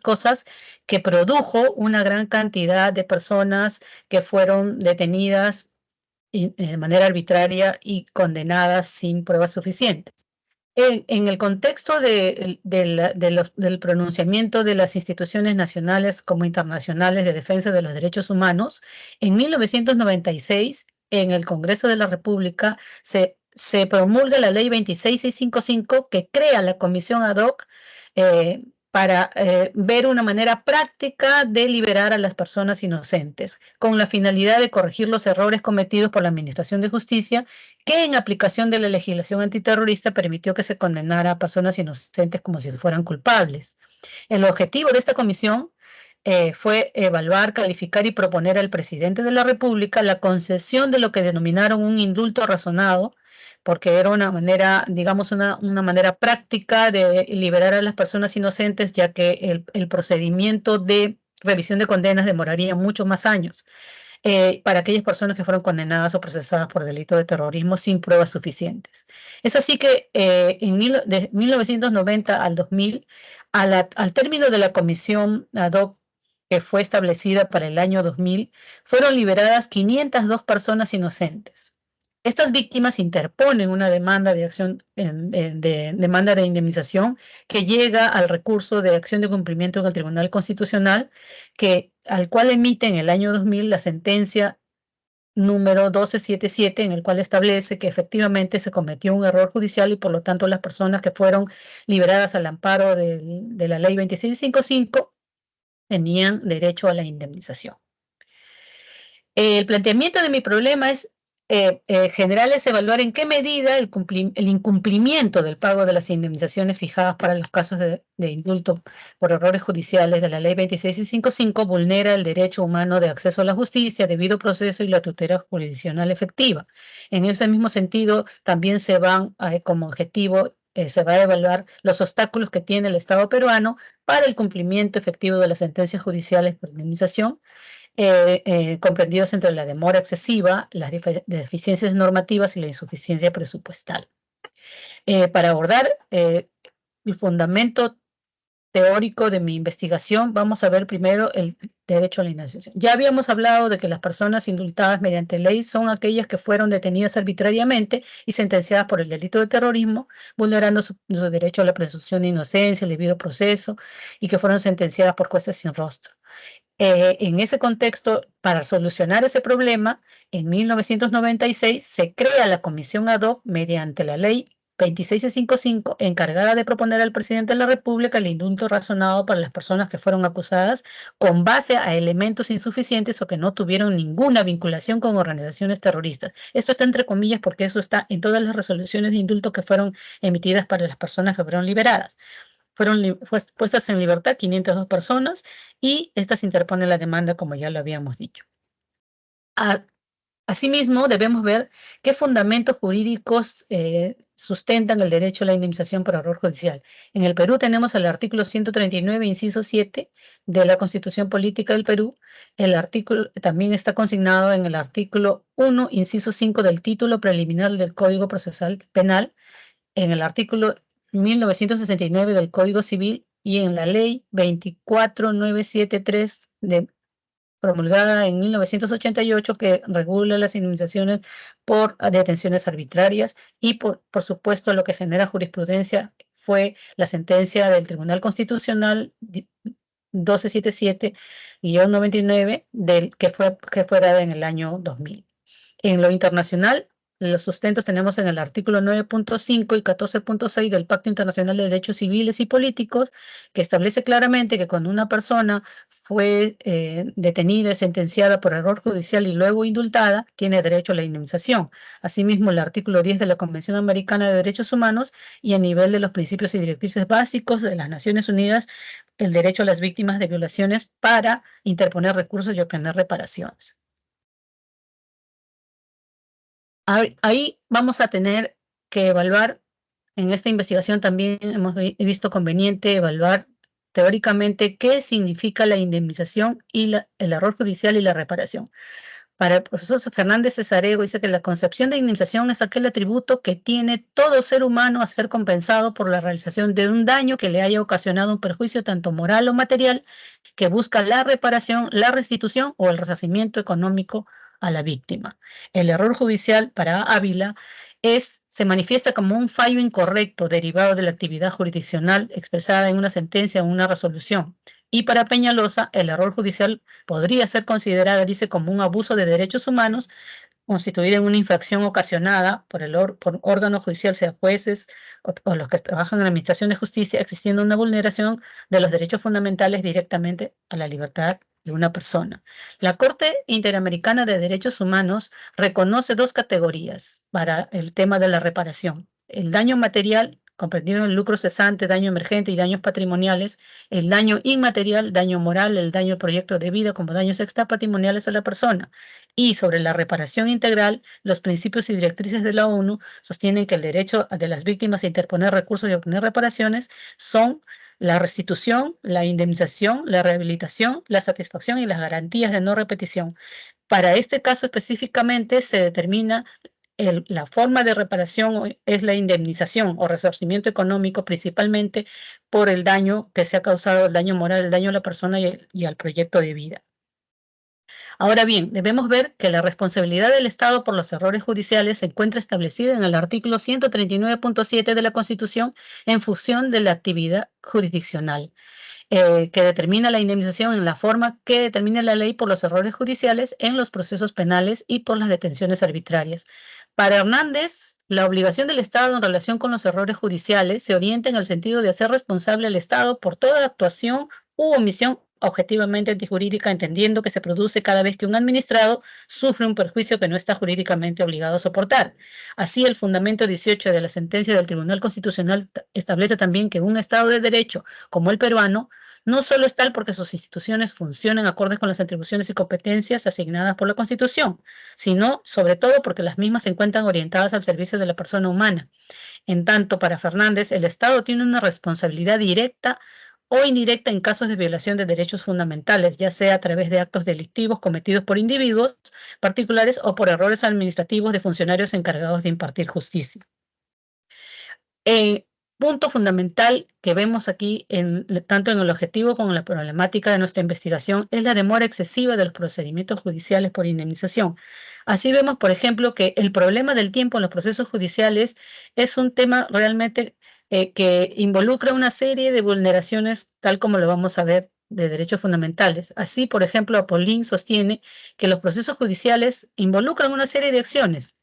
cosas que produjo una gran cantidad de personas que fueron detenidas de manera arbitraria y condenadas sin pruebas suficientes. En el contexto del pronunciamiento de las instituciones nacionales como internacionales de defensa de los derechos humanos, en 1996, en el Congreso de la República, se promulga la Ley 26655 que crea la Comisión Ad hoc eh, para ver una manera práctica de liberar a las personas inocentes, con la finalidad de corregir los errores cometidos por la Administración de Justicia, que en aplicación de la legislación antiterrorista permitió que se condenara a personas inocentes como si fueran culpables. El objetivo de esta comisión fue evaluar, calificar y proponer al presidente de la República la concesión de lo que denominaron un indulto razonado, porque era una manera, digamos, una manera práctica de liberar a las personas inocentes, ya que el procedimiento de revisión de condenas demoraría muchos más años para aquellas personas que fueron condenadas o procesadas por delito de terrorismo sin pruebas suficientes. Es así que de 1990 al 2000, al término de la comisión ad hoc que fue establecida para el año 2000, fueron liberadas 502 personas inocentes. Estas víctimas interponen una demanda de acción, demanda de indemnización que llega al recurso de acción de cumplimiento en el Tribunal Constitucional, al cual emite en el año 2000 la sentencia número 1277, en el cual establece que efectivamente se cometió un error judicial y por lo tanto las personas que fueron liberadas al amparo de la ley 2655 tenían derecho a la indemnización. El planteamiento de mi problema es general es evaluar en qué medida el incumplimiento del pago de las indemnizaciones fijadas para los casos de indulto por errores judiciales de la ley 2655 vulnera el derecho humano de acceso a la justicia, debido proceso y la tutela jurisdiccional efectiva. En ese mismo sentido, también se van como objetivo se va a evaluar los obstáculos que tiene el Estado peruano para el cumplimiento efectivo de las sentencias judiciales por indemnización, comprendidos entre la demora excesiva, las deficiencias normativas y la insuficiencia presupuestal. Para abordar el fundamento teórico de mi investigación, vamos a ver primero el derecho a la indemnización. Ya habíamos hablado de que las personas indultadas mediante ley son aquellas que fueron detenidas arbitrariamente y sentenciadas por el delito de terrorismo, vulnerando su derecho a la presunción de inocencia, el debido proceso, y que fueron sentenciadas por jueces sin rostro. En ese contexto, para solucionar ese problema, en 1996 se crea la Comisión Ad hoc mediante la Ley 2655, encargada de proponer al presidente de la República el indulto razonado para las personas que fueron acusadas con base a elementos insuficientes o que no tuvieron ninguna vinculación con organizaciones terroristas. Esto está entre comillas porque eso está en todas las resoluciones de indulto que fueron emitidas para las personas que fueron liberadas. Fueron puestas en libertad 502 personas y estas interponen la demanda, como ya lo habíamos dicho. Asimismo, debemos ver qué fundamentos jurídicos sustentan el derecho a la indemnización por error judicial. En el Perú tenemos el artículo 139, inciso 7 de la Constitución Política del Perú. El artículo también está consignado en el artículo 1, inciso 5 del título preliminar del Código Procesal Penal, en el artículo 1969 del Código Civil y en la Ley 24973 promulgada en 1988, que regula las indemnizaciones por detenciones arbitrarias, y por supuesto lo que genera jurisprudencia fue la sentencia del Tribunal Constitucional 1277-99 que fue dada en el año 2000. En lo internacional, los sustentos tenemos en el artículo 9.5 y 14.6 del Pacto Internacional de Derechos Civiles y Políticos, que establece claramente que cuando una persona fue detenida y sentenciada por error judicial y luego indultada, tiene derecho a la indemnización. Asimismo, el artículo 10 de la Convención Americana de Derechos Humanos, y a nivel de los principios y directrices básicos de las Naciones Unidas, el derecho a las víctimas de violaciones para interponer recursos y obtener reparaciones. Ahí vamos a tener que evaluar, en esta investigación también hemos visto conveniente evaluar teóricamente qué significa la indemnización y el error judicial y la reparación. Para el profesor Fernández Cesarego dice que la concepción de indemnización es aquel atributo que tiene todo ser humano a ser compensado por la realización de un daño que le haya ocasionado un perjuicio tanto moral o material que busca la reparación, la restitución o el resarcimiento económico a la víctima. El error judicial para Ávila se manifiesta como un fallo incorrecto derivado de la actividad jurisdiccional expresada en una sentencia o una resolución. Y para Peñalosa, el error judicial podría ser considerada, dice, como un abuso de derechos humanos constituido en una infracción ocasionada por órgano judicial, sea jueces o los que trabajan en la Administración de Justicia, existiendo una vulneración de los derechos fundamentales directamente a la libertad de una persona. La Corte Interamericana de Derechos Humanos reconoce dos categorías para el tema de la reparación: el daño material, comprendido en el lucro cesante, daño emergente y daños patrimoniales; el daño inmaterial, daño moral, el daño al proyecto de vida como daños extrapatrimoniales a la persona. Y sobre la reparación integral, los principios y directrices de la ONU sostienen que el derecho de las víctimas a interponer recursos y obtener reparaciones son la restitución, la indemnización, la rehabilitación, la satisfacción y las garantías de no repetición. Para este caso específicamente se determina la forma de reparación es la indemnización o resarcimiento económico, principalmente por el daño que se ha causado, el daño moral, el daño a la persona y al proyecto de vida. Ahora bien, debemos ver que la responsabilidad del Estado por los errores judiciales se encuentra establecida en el artículo 139.7 de la Constitución en función de la actividad jurisdiccional, que determina la indemnización en la forma que determina la ley por los errores judiciales en los procesos penales y por las detenciones arbitrarias. Para Hernández, la obligación del Estado en relación con los errores judiciales se orienta en el sentido de hacer responsable al Estado por toda actuación u omisión objetivamente antijurídica, entendiendo que se produce cada vez que un administrado sufre un perjuicio que no está jurídicamente obligado a soportar. Así, el fundamento 18 de la sentencia del Tribunal Constitucional establece también que un Estado de Derecho como el peruano no solo es tal porque sus instituciones funcionan acordes con las atribuciones y competencias asignadas por la Constitución, sino sobre todo porque las mismas se encuentran orientadas al servicio de la persona humana. En tanto, para Fernández, el Estado tiene una responsabilidad directa o indirecta en casos de violación de derechos fundamentales, ya sea a través de actos delictivos cometidos por individuos particulares o por errores administrativos de funcionarios encargados de impartir justicia. Punto fundamental que vemos aquí, tanto en el objetivo como en la problemática de nuestra investigación, es la demora excesiva de los procedimientos judiciales por indemnización. Así vemos, por ejemplo, que el problema del tiempo en los procesos judiciales es un tema realmente que involucra una serie de vulneraciones, tal como lo vamos a ver, de derechos fundamentales. Así, por ejemplo, Apollín sostiene que los procesos judiciales involucran una serie de acciones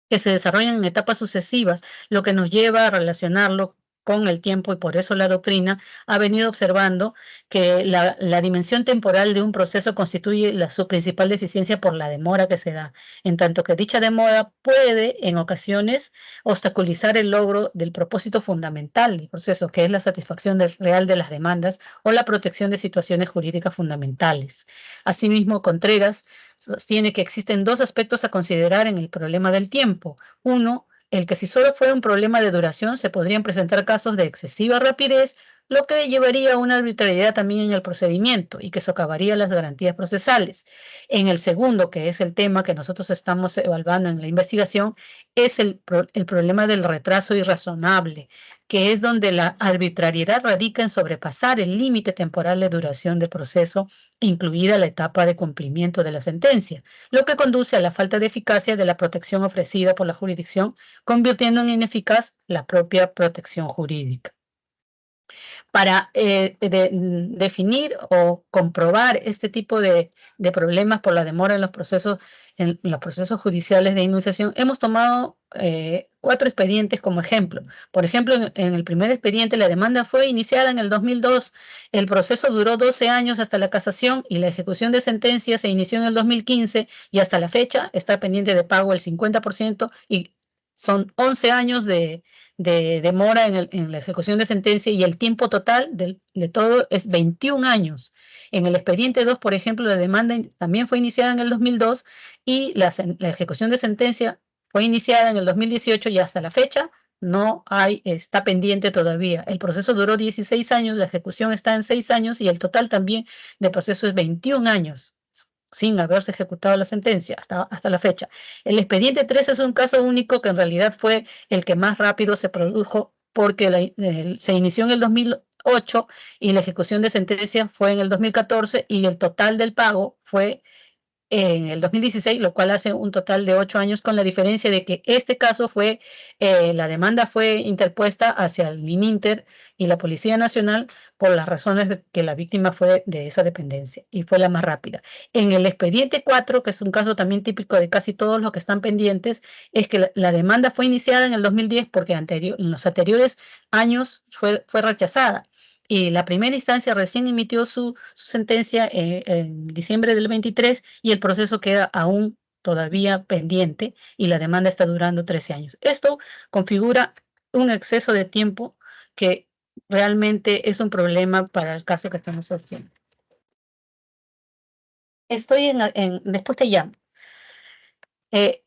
que se desarrollan en etapas sucesivas, lo que nos lleva a relacionarlo con el tiempo, y por eso la doctrina ha venido observando que la dimensión temporal de un proceso constituye su principal deficiencia por la demora que se da, en tanto que dicha demora puede en ocasiones obstaculizar el logro del propósito fundamental del proceso, que es la satisfacción real de las demandas o la protección de situaciones jurídicas fundamentales. Asimismo, Contreras sostiene que existen dos aspectos a considerar en el problema del tiempo. Uno, el que si solo fuera un problema de duración se podrían presentar casos de excesiva rapidez, lo que llevaría a una arbitrariedad también en el procedimiento y que socavaría las garantías procesales. En el segundo, que es el tema que nosotros estamos evaluando en la investigación, es el problema del retraso irrazonable, que es donde la arbitrariedad radica en sobrepasar el límite temporal de duración del proceso, incluida la etapa de cumplimiento de la sentencia, lo que conduce a la falta de eficacia de la protección ofrecida por la jurisdicción, convirtiendo en ineficaz la propia protección jurídica. Para definir o comprobar este tipo de problemas por la demora en los procesos judiciales de indemnización, hemos tomado 4 expedientes como ejemplo. Por ejemplo, en el primer expediente la demanda fue iniciada en el 2002, el proceso duró 12 años hasta la casación y la ejecución de sentencia se inició en el 2015 y hasta la fecha está pendiente de pago el 50% y son 11 años de demora en la ejecución de sentencia, y el tiempo total de todo es 21 años. En el expediente 2, por ejemplo, la demanda también fue iniciada en el 2002 y la ejecución de sentencia fue iniciada en el 2018 y hasta la fecha no está pendiente todavía. El proceso duró 16 años, la ejecución está en 6 años y el total también del proceso es 21 años. sin haberse ejecutado la sentencia hasta la fecha. El expediente 3 es un caso único que en realidad fue el que más rápido se produjo porque se inició en el 2008 y la ejecución de sentencia fue en el 2014 y el total del pago fue en el 2016, lo cual hace un total de 8 años, con la diferencia de que este caso fue, la demanda fue interpuesta hacia el Mininter y la Policía Nacional por las razones de que la víctima fue de esa dependencia y fue la más rápida. En el expediente 4, que es un caso también típico de casi todos los que están pendientes, es que la demanda fue iniciada en el 2010 porque en los anteriores años fue rechazada. Y la primera instancia recién emitió su sentencia en diciembre del 23 y el proceso queda aún todavía pendiente y la demanda está durando 13 años. Esto configura un exceso de tiempo que realmente es un problema para el caso que estamos haciendo. Después te llamo.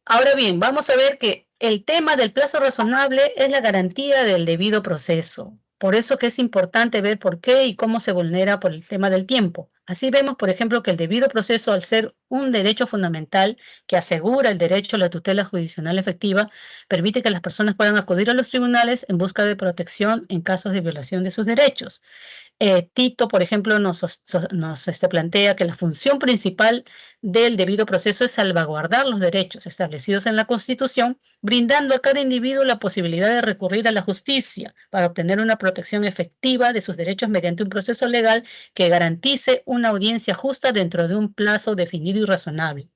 Ahora bien, vamos a ver que el tema del plazo razonable es la garantía del debido proceso. Por eso que es importante ver por qué y cómo se vulnera por el tema del tiempo. Así vemos, por ejemplo, que el debido proceso, al ser un derecho fundamental que asegura el derecho a la tutela jurisdiccional efectiva, permite que las personas puedan acudir a los tribunales en busca de protección en casos de violación de sus derechos. Tito, por ejemplo, nos plantea que la función principal del debido proceso es salvaguardar los derechos establecidos en la Constitución, brindando a cada individuo la posibilidad de recurrir a la justicia para obtener una protección efectiva de sus derechos mediante un proceso legal que garantice una audiencia justa dentro de un plazo definido y razonable.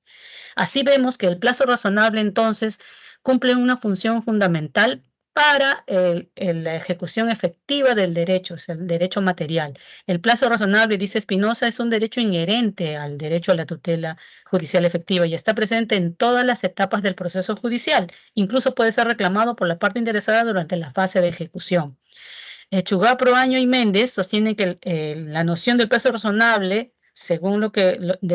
Así vemos que el plazo razonable entonces cumple una función fundamental para la ejecución efectiva del derecho, o sea, el derecho material. El plazo razonable, dice Espinosa, es un derecho inherente al derecho a la tutela judicial efectiva y está presente en todas las etapas del proceso judicial. Incluso puede ser reclamado por la parte interesada durante la fase de ejecución. Chugá, Proaño y Méndez sostienen que la noción del plazo razonable, según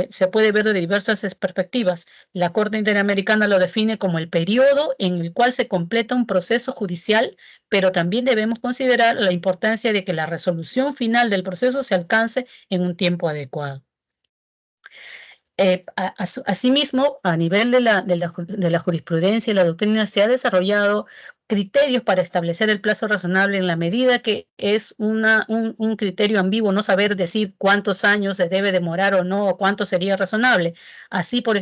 se puede ver de diversas perspectivas, la Corte Interamericana lo define como el periodo en el cual se completa un proceso judicial, pero también debemos considerar la importancia de que la resolución final del proceso se alcance en un tiempo adecuado. Asimismo, a nivel de la jurisprudencia y la doctrina, se ha desarrollado criterios para establecer el plazo razonable en la medida que es un criterio ambiguo, no saber decir cuántos años se debe demorar o no, o cuánto sería razonable. Así, por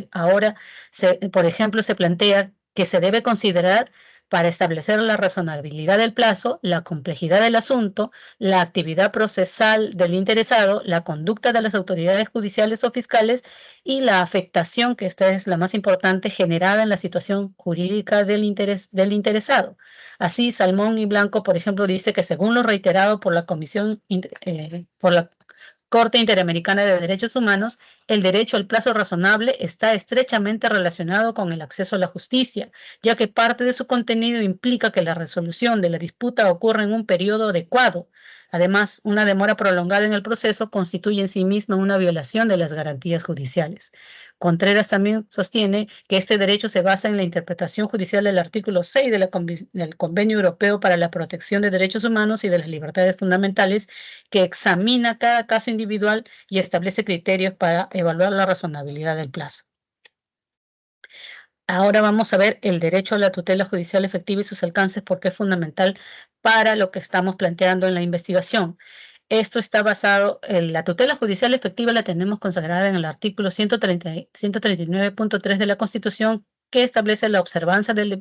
ejemplo, se plantea que se debe considerar para establecer la razonabilidad del plazo, la complejidad del asunto, la actividad procesal del interesado, la conducta de las autoridades judiciales o fiscales y la afectación, que esta es la más importante, generada en la situación jurídica del interesado. Así, Salmón y Blanco, por ejemplo, dice que según lo reiterado por la por la Corte Interamericana de Derechos Humanos, el derecho al plazo razonable está estrechamente relacionado con el acceso a la justicia, ya que parte de su contenido implica que la resolución de la disputa ocurra en un periodo adecuado. Además, una demora prolongada en el proceso constituye en sí misma una violación de las garantías judiciales. Contreras también sostiene que este derecho se basa en la interpretación judicial del artículo 6 del Convenio Europeo para la Protección de Derechos Humanos y de las Libertades Fundamentales, que examina cada caso individual y establece criterios para evaluar la razonabilidad del plazo. Ahora vamos a ver el derecho a la tutela judicial efectiva y sus alcances, porque es fundamental para lo que estamos planteando en la investigación. Esto está basado en la tutela judicial efectiva, la tenemos consagrada en el artículo 139.3 de la Constitución, que establece la observancia del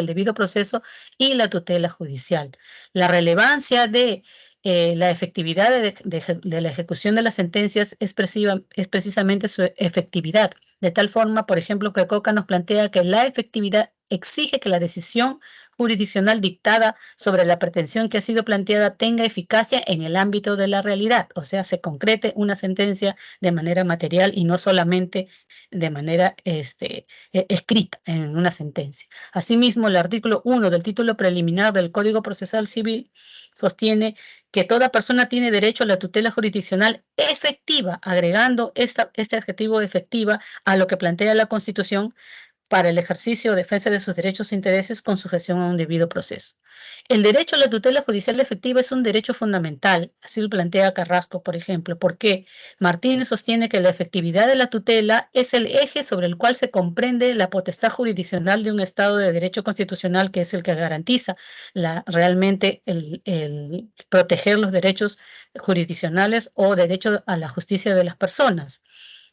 debido proceso y la tutela judicial. La relevancia de la efectividad de la ejecución de las sentencias es precisamente su efectividad. De tal forma, por ejemplo, que Coca nos plantea que la efectividad exige que la decisión jurisdiccional dictada sobre la pretensión que ha sido planteada tenga eficacia en el ámbito de la realidad, o sea, se concrete una sentencia de manera material y no solamente de manera escrita en una sentencia. Asimismo, el artículo 1 del título preliminar del Código Procesal Civil sostiene que toda persona tiene derecho a la tutela jurisdiccional efectiva, agregando este adjetivo efectiva a lo que plantea la Constitución, para el ejercicio o defensa de sus derechos e intereses con sujeción a un debido proceso. El derecho a la tutela judicial efectiva es un derecho fundamental, así lo plantea Carrasco, por ejemplo, porque Martínez sostiene que la efectividad de la tutela es el eje sobre el cual se comprende la potestad jurisdiccional de un Estado de derecho constitucional, que es el que garantiza realmente el proteger los derechos jurisdiccionales o derecho a la justicia de las personas.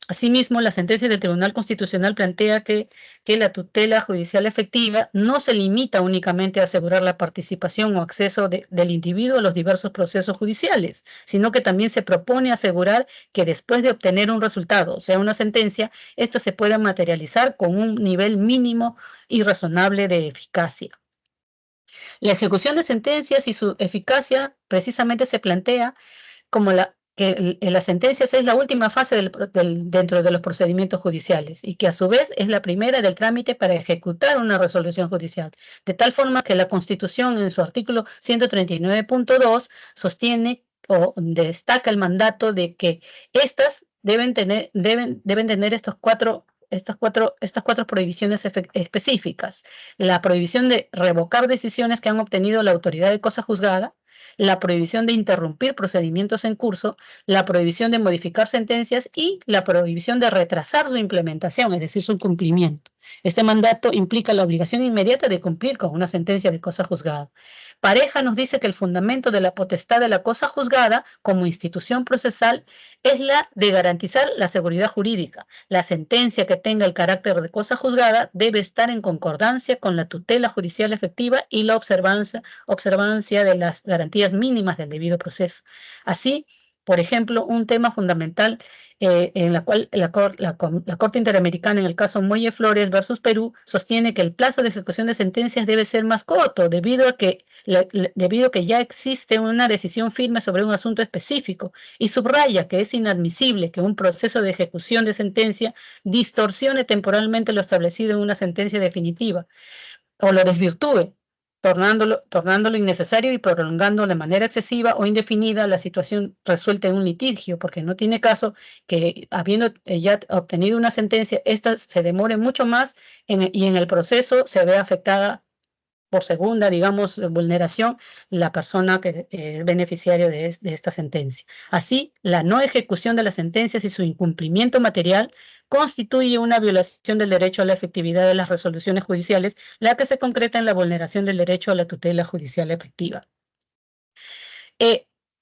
Asimismo, la sentencia del Tribunal Constitucional plantea que la tutela judicial efectiva no se limita únicamente a asegurar la participación o acceso del individuo a los diversos procesos judiciales, sino que también se propone asegurar que después de obtener un resultado, o sea, una sentencia, ésta se pueda materializar con un nivel mínimo y razonable de eficacia. La ejecución de sentencias y su eficacia precisamente se plantea como que las sentencias es la última fase dentro de los procedimientos judiciales y que a su vez es la primera del trámite para ejecutar una resolución judicial, de tal forma que la Constitución en su artículo 139.2 sostiene o destaca el mandato de que estas deben tener estas cuatro prohibiciones específicas. La prohibición de revocar decisiones que han obtenido la autoridad de cosa juzgada, la prohibición de interrumpir procedimientos en curso, la prohibición de modificar sentencias y la prohibición de retrasar su implementación, es decir, su cumplimiento. Este mandato implica la obligación inmediata de cumplir con una sentencia de cosa juzgada. Pareja nos dice que el fundamento de la potestad de la cosa juzgada como institución procesal es la de garantizar la seguridad jurídica. La sentencia que tenga el carácter de cosa juzgada debe estar en concordancia con la tutela judicial efectiva y la observancia de las garantías mínimas del debido proceso. Así, por ejemplo, un tema fundamental en la cual la Corte Interamericana, en el caso Muelle Flores versus Perú, sostiene que el plazo de ejecución de sentencias debe ser más corto, debido a que ya existe una decisión firme sobre un asunto específico, y subraya que es inadmisible que un proceso de ejecución de sentencia distorsione temporalmente lo establecido en una sentencia definitiva o lo desvirtúe, tornándolo innecesario y prolongando de manera excesiva o indefinida la situación resuelta en un litigio, porque no tiene caso que, habiendo ya obtenido una sentencia, esta se demore mucho más y en el proceso se vea afectada por segunda, digamos, vulneración, la persona que es beneficiario de esta sentencia. Así, la no ejecución de las sentencias y su incumplimiento material constituye una violación del derecho a la efectividad de las resoluciones judiciales, la que se concreta en la vulneración del derecho a la tutela judicial efectiva.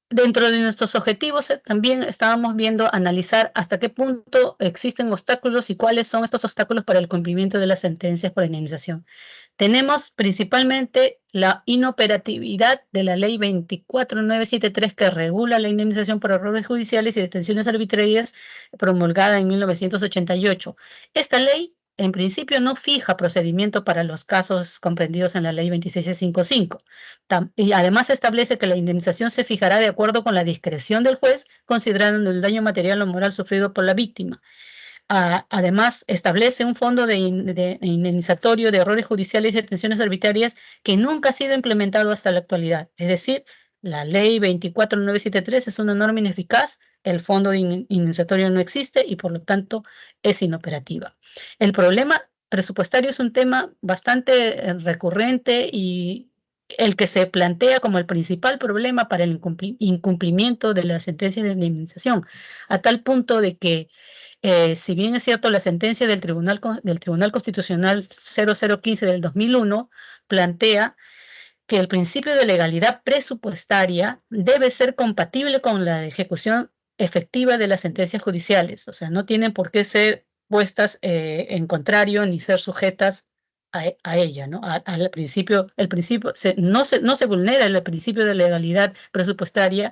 Dentro de nuestros objetivos también estábamos viendo analizar hasta qué punto existen obstáculos y cuáles son estos obstáculos para el cumplimiento de las sentencias por indemnización. Tenemos principalmente la inoperatividad de la ley 24973, que regula la indemnización por errores judiciales y detenciones arbitrarias, promulgada en 1988. Esta ley en principio no fija procedimiento para los casos comprendidos en la ley 2655. Y además establece que la indemnización se fijará de acuerdo con la discreción del juez, considerando el daño material o moral sufrido por la víctima. Además, establece un fondo de indemnizatorio de errores judiciales y detenciones arbitrarias que nunca ha sido implementado hasta la actualidad. Es decir, la ley 24973 es una norma ineficaz, el fondo de indemnizatorio no existe y por lo tanto es inoperativa. El problema presupuestario es un tema bastante recurrente y el que se plantea como el principal problema para el incumplimiento de la sentencia de indemnización, a tal punto de que si bien es cierto, la sentencia del Tribunal Constitucional 0015 del 2001 plantea que el principio de legalidad presupuestaria debe ser compatible con la ejecución efectiva de las sentencias judiciales. O sea, no tienen por qué ser puestas en contrario ni ser sujetas a ella, ¿no? Al principio, no se vulnera el principio de legalidad presupuestaria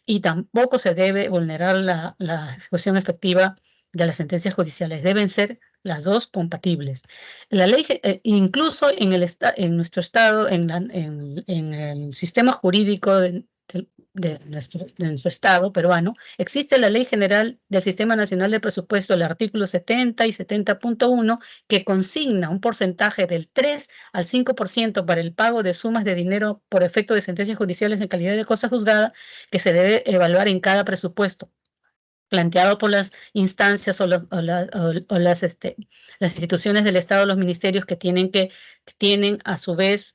y tampoco se debe vulnerar la ejecución efectiva de las sentencias judiciales. Deben ser las dos compatibles. La ley, incluso en nuestro estado, en el sistema jurídico de nuestro estado peruano, existe la Ley General del Sistema Nacional de Presupuesto, el artículo 70 y 70.1, que consigna un porcentaje del 3 al 5% para el pago de sumas de dinero por efecto de sentencias judiciales en calidad de cosa juzgada, que se debe evaluar en cada presupuesto. planteado por las instancias o las instituciones del Estado, los ministerios que tienen a su vez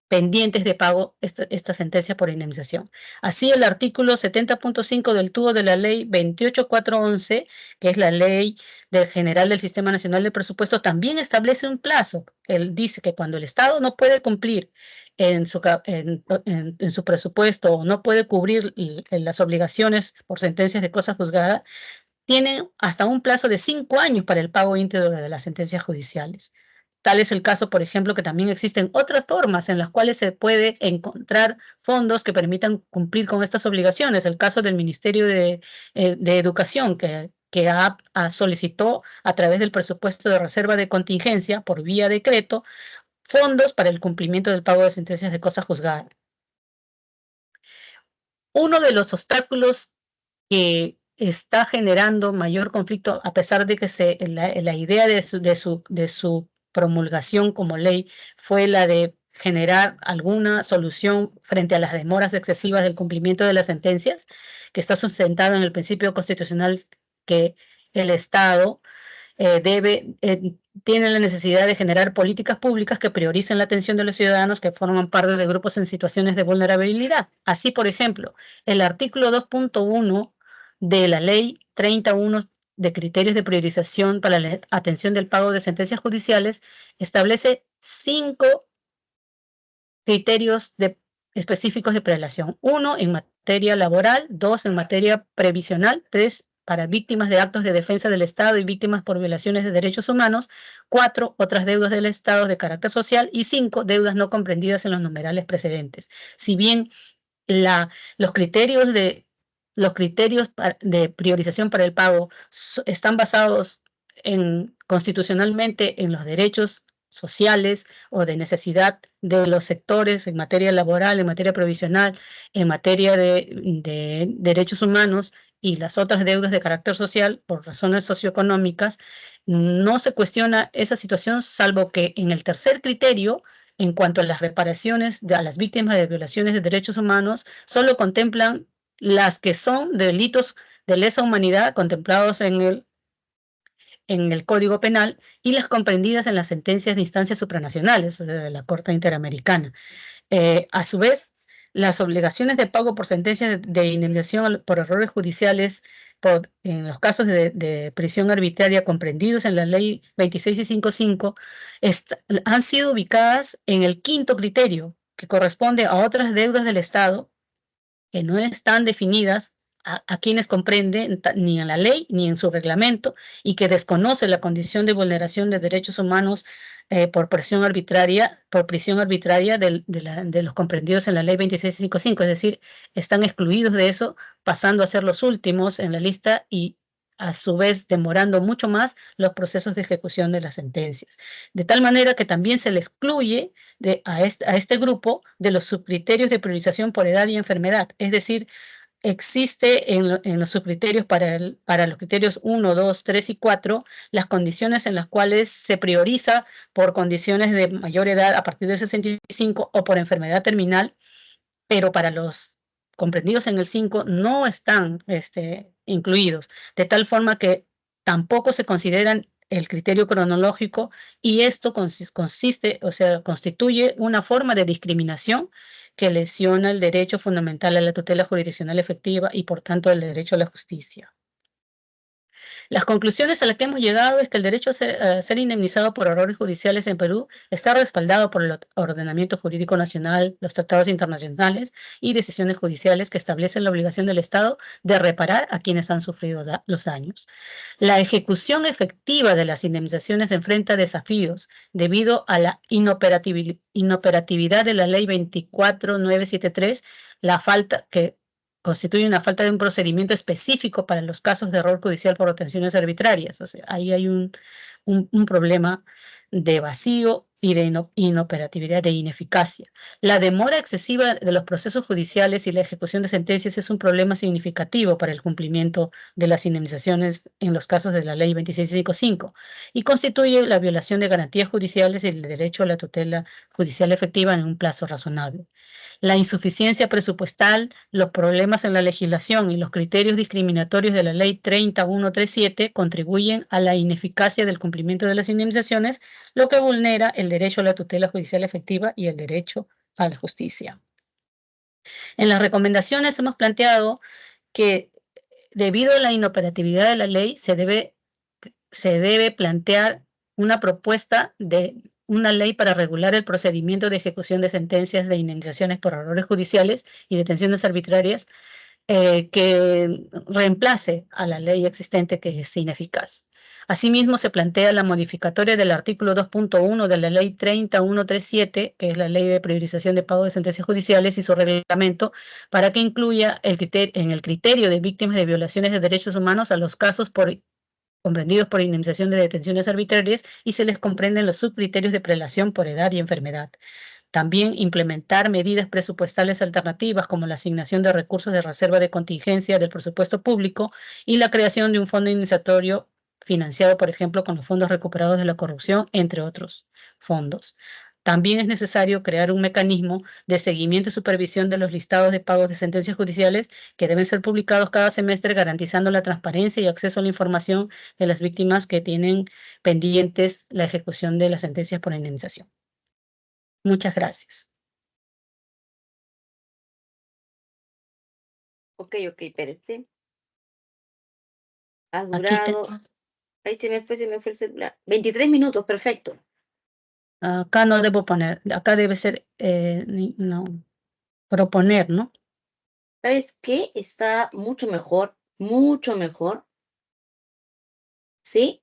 pendientes de pago esta sentencia por indemnización. Así, el artículo 70.5 del TUO de la ley 28411, que es la ley general del Sistema Nacional de Presupuesto, también establece un plazo. Él dice que cuando el Estado no puede cumplir en su presupuesto o no puede cubrir las obligaciones por sentencias de cosa juzgada, tienen hasta un plazo de 5 años para el pago íntegro de las sentencias judiciales. Tal es el caso, por ejemplo, que también existen otras formas en las cuales se puede encontrar fondos que permitan cumplir con estas obligaciones. El caso del Ministerio de Educación, que solicitó a través del presupuesto de reserva de contingencia por vía decreto fondos para el cumplimiento del pago de sentencias de cosa juzgada. Uno de los obstáculos que está generando mayor conflicto, a pesar de que la idea de su promulgación como ley fue la de generar alguna solución frente a las demoras excesivas del cumplimiento de las sentencias, que está sustentada en el principio constitucional que el Estado tiene la necesidad de generar políticas públicas que prioricen la atención de los ciudadanos que forman parte de grupos en situaciones de vulnerabilidad. Así, por ejemplo, el artículo 2.1 de la ley 31 de criterios de priorización para la atención del pago de sentencias judiciales establece 5 criterios específicos de prelación. 1 en materia laboral, 2 en materia previsional, 3 para víctimas de actos de defensa del Estado y víctimas por violaciones de derechos humanos, 4 otras deudas del Estado de carácter social y 5 deudas no comprendidas en los numerales precedentes. Si bien los criterios de priorización para el pago están basados constitucionalmente en los derechos sociales o de necesidad de los sectores en materia laboral, en materia provisional, en materia de derechos humanos y las otras deudas de carácter social por razones socioeconómicas, no se cuestiona esa situación, salvo que en el tercer criterio, en cuanto a las reparaciones a las víctimas de violaciones de derechos humanos, solo contemplan las que son delitos de lesa humanidad contemplados en el Código Penal y las comprendidas en las sentencias de instancias supranacionales, o sea, de la Corte Interamericana. A su vez, las obligaciones de pago por sentencias de indemnización por errores judiciales en los casos de prisión arbitraria comprendidos en la ley 26.55 han sido ubicadas en el quinto criterio, que corresponde a otras deudas del Estado que no están definidas a quienes comprenden ni en la ley ni en su reglamento y que desconoce la condición de vulneración de derechos humanos por prisión arbitraria de los comprendidos en la ley 26.55, es decir, están excluidos de eso, pasando a ser los últimos en la lista y a su vez demorando mucho más los procesos de ejecución de las sentencias. De tal manera que también se le excluye a este grupo de los subcriterios de priorización por edad y enfermedad, es decir, existe en los subcriterios para los criterios 1, 2, 3 y 4 las condiciones en las cuales se prioriza por condiciones de mayor edad a partir de 65 o por enfermedad terminal, pero para los comprendidos en el 5 no están incluidos, de tal forma que tampoco se consideran el criterio cronológico y esto constituye una forma de discriminación que lesiona el derecho fundamental a la tutela jurisdiccional efectiva y por tanto el derecho a la justicia. Las conclusiones a las que hemos llegado es que el derecho a ser indemnizado por errores judiciales en Perú está respaldado por el ordenamiento jurídico nacional, los tratados internacionales y decisiones judiciales que establecen la obligación del Estado de reparar a quienes han sufrido los daños. La ejecución efectiva de las indemnizaciones enfrenta desafíos debido a la inoperatividad de la ley 24973, la falta que constituye una falta de un procedimiento específico para los casos de error judicial por obtenciones arbitrarias. O sea, ahí hay un problema de vacío y de inoperatividad, de ineficacia. La demora excesiva de los procesos judiciales y la ejecución de sentencias es un problema significativo para el cumplimiento de las indemnizaciones en los casos de la ley 2655 y constituye la violación de garantías judiciales y el derecho a la tutela judicial efectiva en un plazo razonable. La insuficiencia presupuestal, los problemas en la legislación y los criterios discriminatorios de la Ley 30137 contribuyen a la ineficacia del cumplimiento de las indemnizaciones, lo que vulnera el derecho a la tutela judicial efectiva y el derecho a la justicia. En las recomendaciones hemos planteado que debido a la inoperatividad de la ley se debe plantear una propuesta de una ley para regular el procedimiento de ejecución de sentencias de indemnizaciones por errores judiciales y detenciones arbitrarias que reemplace a la ley existente que es ineficaz. Asimismo, se plantea la modificatoria del artículo 2.1 de la ley 30137, que es la ley de priorización de pago de sentencias judiciales y su reglamento, para que incluya en el criterio de víctimas de violaciones de derechos humanos a los casos comprendidos por indemnización de detenciones arbitrarias y se les comprenden los subcriterios de prelación por edad y enfermedad. También implementar medidas presupuestales alternativas como la asignación de recursos de reserva de contingencia del presupuesto público y la creación de un fondo indemnizatorio financiado, por ejemplo, con los fondos recuperados de la corrupción, entre otros fondos. También es necesario crear un mecanismo de seguimiento y supervisión de los listados de pagos de sentencias judiciales que deben ser publicados cada semestre, garantizando la transparencia y acceso a la información de las víctimas que tienen pendientes la ejecución de las sentencias por indemnización. Muchas gracias. Ok, espérense. Ha Aquí durado. Ahí se me fue el celular. 23 minutos, perfecto. acá no debo poner, acá debe ser, no, proponer, ¿no? ¿Sabes qué? Está mucho mejor, ¿sí?